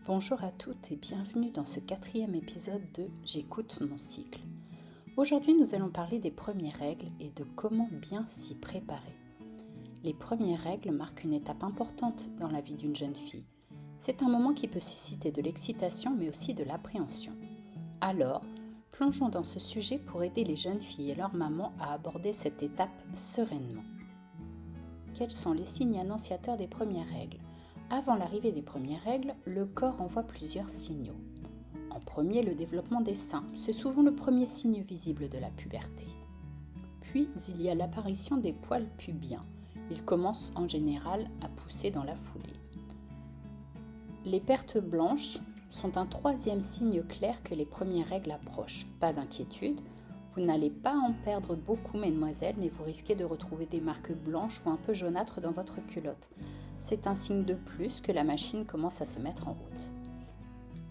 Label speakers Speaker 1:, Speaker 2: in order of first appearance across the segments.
Speaker 1: Bonjour à toutes et bienvenue dans ce 4e épisode de J'écoute mon cycle. Aujourd'hui, nous allons parler des premières règles et de comment bien s'y préparer. Les premières règles marquent une étape importante dans la vie d'une jeune fille. C'est un moment qui peut susciter de l'excitation mais aussi de l'appréhension. Alors, plongeons dans ce sujet pour aider les jeunes filles et leurs mamans à aborder cette étape sereinement. Quels sont les signes annonciateurs des premières règles ? Avant l'arrivée des premières règles, le corps envoie plusieurs signaux. En premier, le développement des seins, c'est souvent le premier signe visible de la puberté. Puis, il y a l'apparition des poils pubiens. Ils commencent en général à pousser dans la foulée. Les pertes blanches sont un troisième signe clair que les premières règles approchent. Pas d'inquiétude, vous n'allez pas en perdre beaucoup, mesdemoiselles, mais vous risquez de retrouver des marques blanches ou un peu jaunâtres dans votre culotte. C'est un signe de plus que la machine commence à se mettre en route.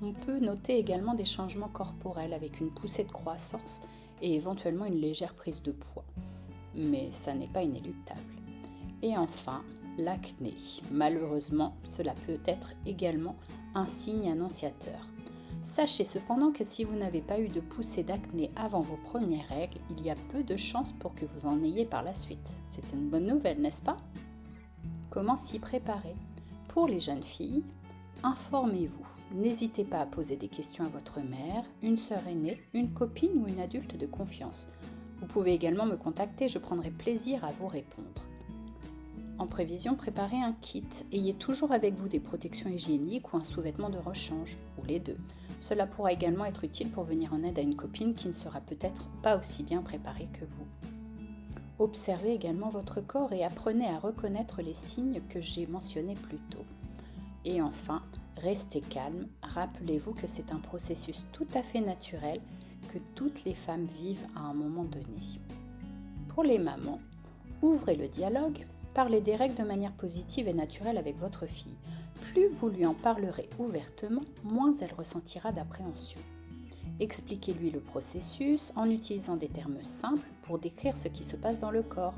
Speaker 1: On peut noter également des changements corporels avec une poussée de croissance et éventuellement une légère prise de poids. Mais ça n'est pas inéluctable. Et enfin, l'acné. Malheureusement, cela peut être également un signe annonciateur. Sachez cependant que si vous n'avez pas eu de poussée d'acné avant vos premières règles, il y a peu de chances pour que vous en ayez par la suite. C'est une bonne nouvelle, n'est-ce pas ? Comment s'y préparer ? Pour les jeunes filles, informez-vous. N'hésitez pas à poser des questions à votre mère, une sœur aînée, une copine ou une adulte de confiance. Vous pouvez également me contacter, je prendrai plaisir à vous répondre. En prévision, préparez un kit. Ayez toujours avec vous des protections hygiéniques ou un sous-vêtement de rechange, ou les deux. Cela pourra également être utile pour venir en aide à une copine qui ne sera peut-être pas aussi bien préparée que vous. Observez également votre corps et apprenez à reconnaître les signes que j'ai mentionnés plus tôt. Et enfin, restez calme, rappelez-vous que c'est un processus tout à fait naturel que toutes les femmes vivent à un moment donné. Pour les mamans, ouvrez le dialogue, parlez des règles de manière positive et naturelle avec votre fille. Plus vous lui en parlerez ouvertement, moins elle ressentira d'appréhension. Expliquez-lui le processus en utilisant des termes simples pour décrire ce qui se passe dans le corps.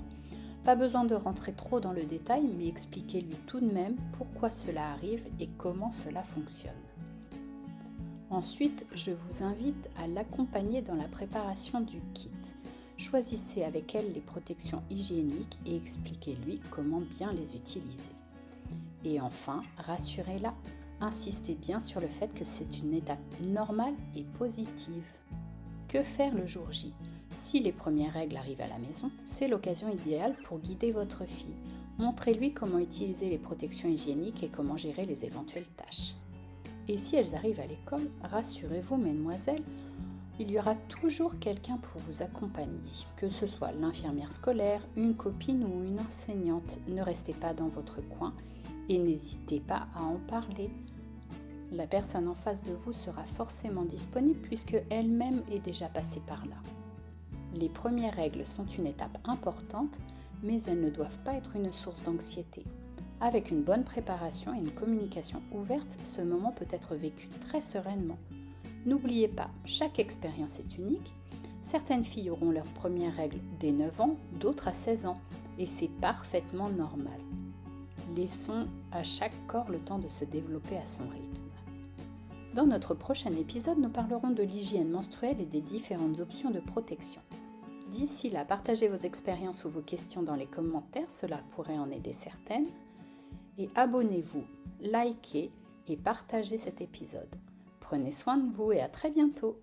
Speaker 1: Pas besoin de rentrer trop dans le détail, mais expliquez-lui tout de même pourquoi cela arrive et comment cela fonctionne. Ensuite, je vous invite à l'accompagner dans la préparation du kit. Choisissez avec elle les protections hygiéniques et expliquez-lui comment bien les utiliser. Et enfin, rassurez-la. Insistez bien sur le fait que c'est une étape normale et positive. Que faire le jour J ? Si les premières règles arrivent à la maison, c'est l'occasion idéale pour guider votre fille. Montrez-lui comment utiliser les protections hygiéniques et comment gérer les éventuelles tâches. Et si elles arrivent à l'école, rassurez-vous, mesdemoiselles, il y aura toujours quelqu'un pour vous accompagner, que ce soit l'infirmière scolaire, une copine ou une enseignante. Ne restez pas dans votre coin et n'hésitez pas à en parler. La personne en face de vous sera forcément disponible puisque elle-même est déjà passée par là. Les premières règles sont une étape importante, mais elles ne doivent pas être une source d'anxiété. Avec une bonne préparation et une communication ouverte, ce moment peut être vécu très sereinement. N'oubliez pas, chaque expérience est unique. Certaines filles auront leurs premières règles dès 9 ans, d'autres à 16 ans, et c'est parfaitement normal. Laissons à chaque corps le temps de se développer à son rythme. Dans notre prochain épisode, nous parlerons de l'hygiène menstruelle et des différentes options de protection. D'ici là, partagez vos expériences ou vos questions dans les commentaires, cela pourrait en aider certaines. Et abonnez-vous, likez et partagez cet épisode. Prenez soin de vous et à très bientôt.